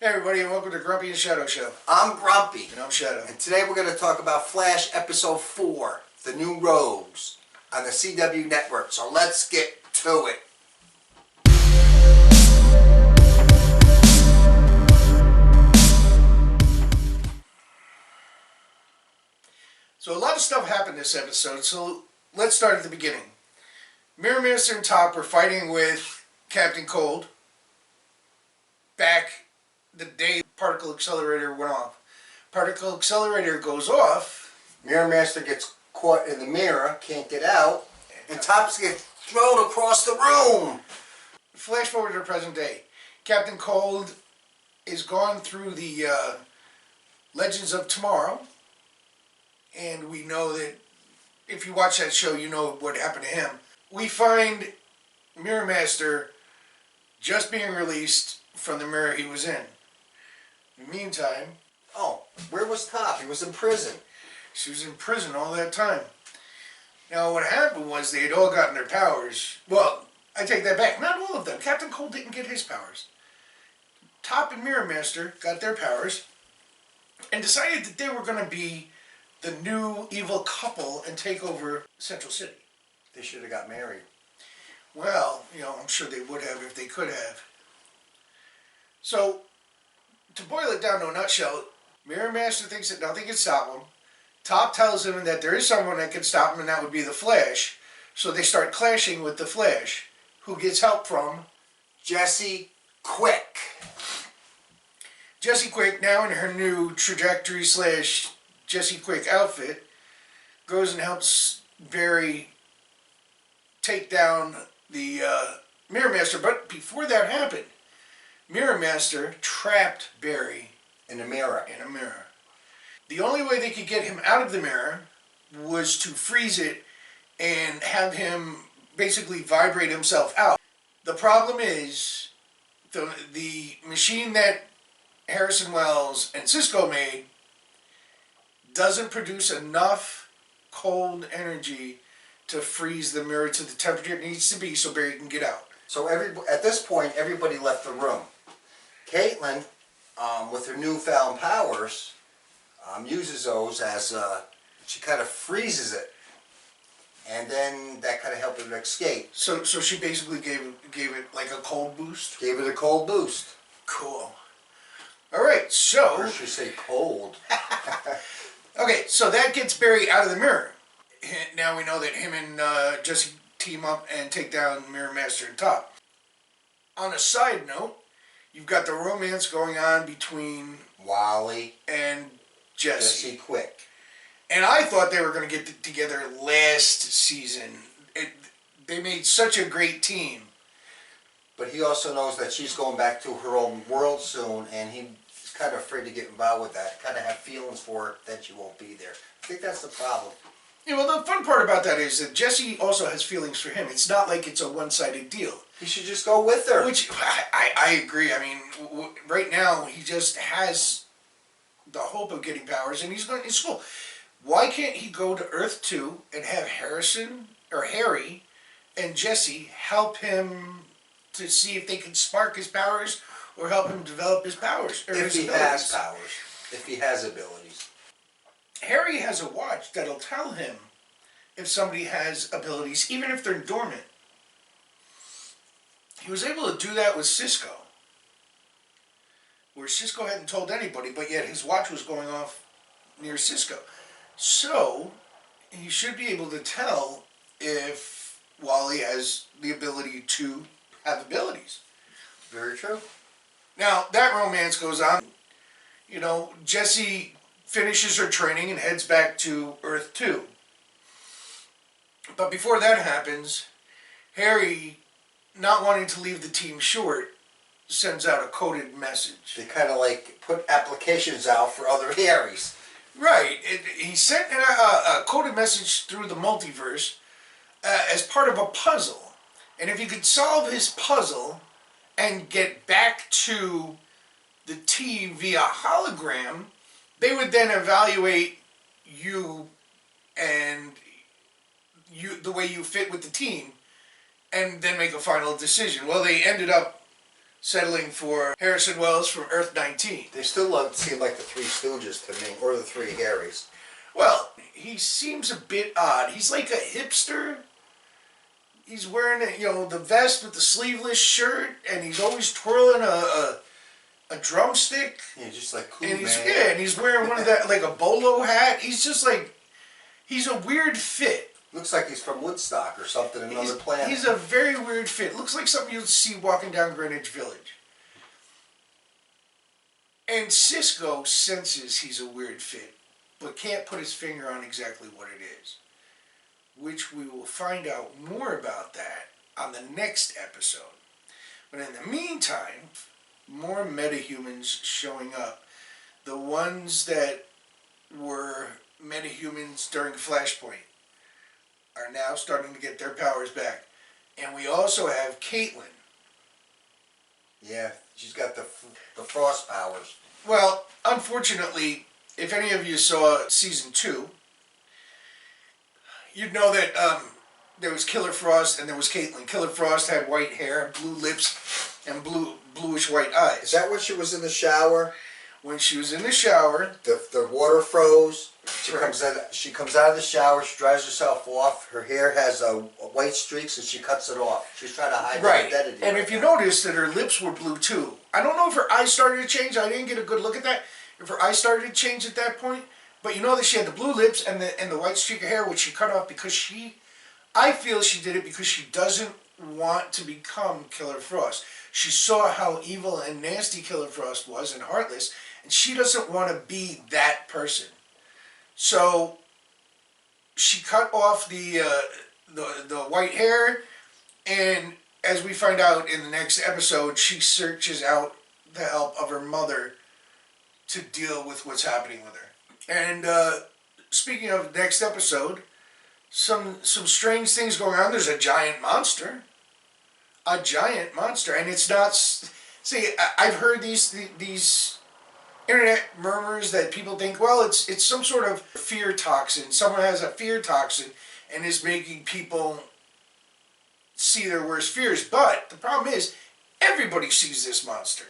Hey everybody, and welcome to Grumpy and Shadow Show. I'm Grumpy. And I'm Shadow. And today we're going to talk about Flash Episode 4, The New Rogues, on the CW network. So let's get to it. So a lot of stuff happened this episode, so let's start at the beginning. Mirror Master and Top were fighting with Captain Cold back the day Particle Accelerator went off. Particle Accelerator goes off. Mirror Master gets caught in the mirror, can't get out, and Tops gets thrown across the room. Flash forward to the present day. Captain Cold is gone through the Legends of Tomorrow, and we know that if you watch that show, you know what happened to him. We find Mirror Master just being released from the mirror he was in. In the meantime, Where was Top? He was in prison. she was in prison all that time. Now, what happened was they had all gotten their powers. Well, I take that back. Not all of them. Captain Cold didn't get his powers. Top and Mirror Master got their powers and decided that they were going to be the new evil couple and take over Central City. They should have got married. Well, I'm sure they would have if they could have. So, to boil it down to a nutshell, Mirror Master thinks that nothing can stop him. Top tells him that there is someone that can stop him, and that would be the Flash. So they start clashing with the Flash, who gets help from Jesse Quick. Jessie Quick, now in her new trajectory / Jessie Quick outfit, goes and helps Barry take down the Mirror Master. But before that happened, Mirror Master trapped Barry In the mirror. in a mirror. The only way they could get him out of the mirror was to freeze it and have him basically vibrate himself out. The problem is the machine that Harrison Wells and Cisco made doesn't produce enough cold energy to freeze the mirror to the temperature it needs to be so Barry can get out. So at this point, everybody left the room. Caitlin, with her newfound powers, uses those as she kind of freezes it, and then that kind of helped it escape. So she basically gave it like a cold boost. Gave it a cold boost. Cool. All right, so Or should say cold. okay, so that gets Barry out of the mirror. Now we know that him and Jesse team up and take down Mirror Master and Top. On a side note, you've got the romance going on between Wally and Jesse. Quick. And I thought they were going to get together last season. They made such a great team. But he also knows that she's going back to her own world soon, and he's kind of afraid to get involved with that. Kind of have feelings for her that she won't be there. I think that's the problem. Yeah, well, the fun part about that is that Jesse also has feelings for him. It's not like it's a one-sided deal. He should just go with her. Which, I agree. I mean, right now, he just has the hope of getting powers, and he's going to school. Why can't he go to Earth 2 and have Harry and Jesse help him to see if they can spark his powers or help him develop his powers? Or If his he abilities? has powers. If he has abilities. Harry has a watch that'll tell him if somebody has abilities, even if they're dormant. He was able to do that with Cisco, where Cisco hadn't told anybody, but yet his watch was going off near Cisco. So, he should be able to tell if Wally has the ability to have abilities. Very true. Now, that romance goes on. Jessie finishes her training and heads back to Earth 2. But before that happens, Harry, not wanting to leave the team short, sends out a coded message. They kind of like put applications out for other Harrys. Right. He sent a coded message through the multiverse as part of a puzzle. And if you could solve his puzzle and get back to the team via hologram, they would then evaluate you and the way you fit with the team and then make a final decision. Well, they ended up settling for Harrison Wells from Earth 19. They still seem like the Three Stooges to me, or the Three Harrys. Well, he seems a bit odd. He's like a hipster. He's wearing the vest with the sleeveless shirt, and he's always twirling a drumstick. Yeah, just like cool, and he's, man. Yeah, and he's wearing one of that, like a bolo hat. He's just like, he's a weird fit. Looks like he's from Woodstock or something, another planet. He's a very weird fit. Looks like something you'd see walking down Greenwich Village. And Cisco senses he's a weird fit, but can't put his finger on exactly what it is. Which we will find out more about that on the next episode. But in the meantime, more metahumans showing up. The ones that were metahumans during Flashpoint are now starting to get their powers back. And we also have Caitlin. Yeah, she's got the frost powers. Well, unfortunately, if any of you saw season 2, you'd know that there was Killer Frost and there was Caitlin. Killer Frost had white hair, blue lips, and bluish white eyes. Is that when she was in the shower? When she was in the shower, the water froze. She Correct. comes out of the shower. She dries herself off. Her hair has white streaks, and she cuts it off. She's trying to hide her right. identity. And right if you now. notice that her lips were blue too. I don't know if her eyes started to change. I didn't get a good look at that. If her eyes started to change at that point, but you know that she had the blue lips and the white streak of hair, which she cut off because I feel she did it because she doesn't want to become Killer Frost. She saw how evil and nasty Killer Frost was and heartless, and she doesn't want to be that person. So she cut off the white hair, and as we find out in the next episode, she searches out the help of her mother to deal with what's happening with her. And speaking of next episode, some strange things going on. There's a giant monster, and it's not. See, I've heard these internet murmurs that people think, well, it's some sort of fear toxin. Someone has a fear toxin and is making people see their worst fears. But the problem is, everybody sees this monster.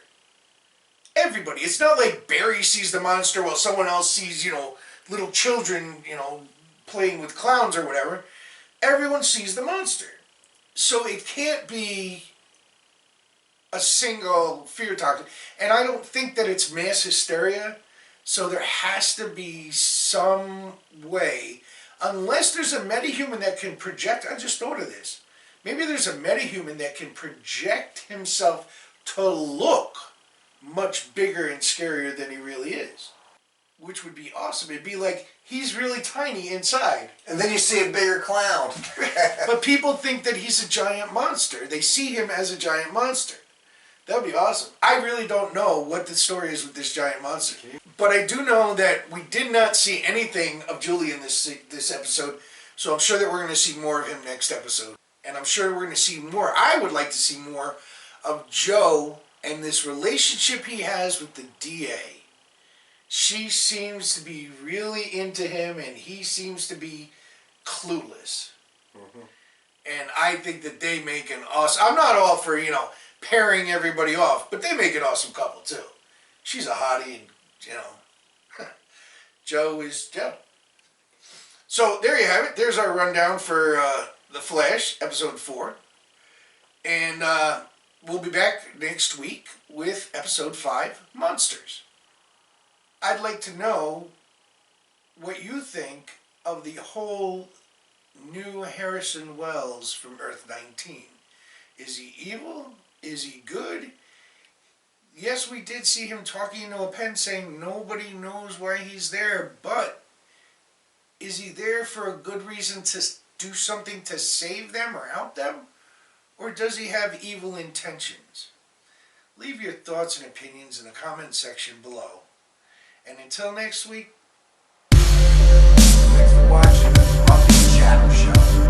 Everybody. It's not like Barry sees the monster while someone else sees, little children, playing with clowns or whatever. Everyone sees the monster. So it can't be a single fear toxin. And I don't think that it's mass hysteria. So there has to be some way, unless there's a metahuman that can project. I just thought of this. Maybe there's a metahuman that can project himself to look much bigger and scarier than he really is. Which would be awesome. It'd be like he's really tiny inside. And then you see a bigger clown. But people think that he's a giant monster. They see him as a giant monster. That would be awesome. I really don't know what the story is with this giant monster. But I do know that we did not see anything of Julie in this episode. So I'm sure that we're going to see more of him next episode. And I'm sure we're going to see more. I would like to see more of Joe and this relationship he has with the DA. She seems to be really into him, and he seems to be clueless. Mm-hmm. And I think that they make an awesome... I'm not all for, pairing everybody off, but they make an awesome couple, too. She's a hottie, and, Joe is Joe. So, there you have it. There's our rundown for The Flash, episode 4. And we'll be back next week with episode 5, Monsters. I'd like to know what you think of the whole new Harrison Wells from Earth 19. Is he evil? Is he good? Yes, we did see him talking into a pen saying nobody knows why he's there, but is he there for a good reason to do something to save them or help them? Or does he have evil intentions? Leave your thoughts and opinions in the comment section below. And until next week, Thanks for watching the Shadow Show.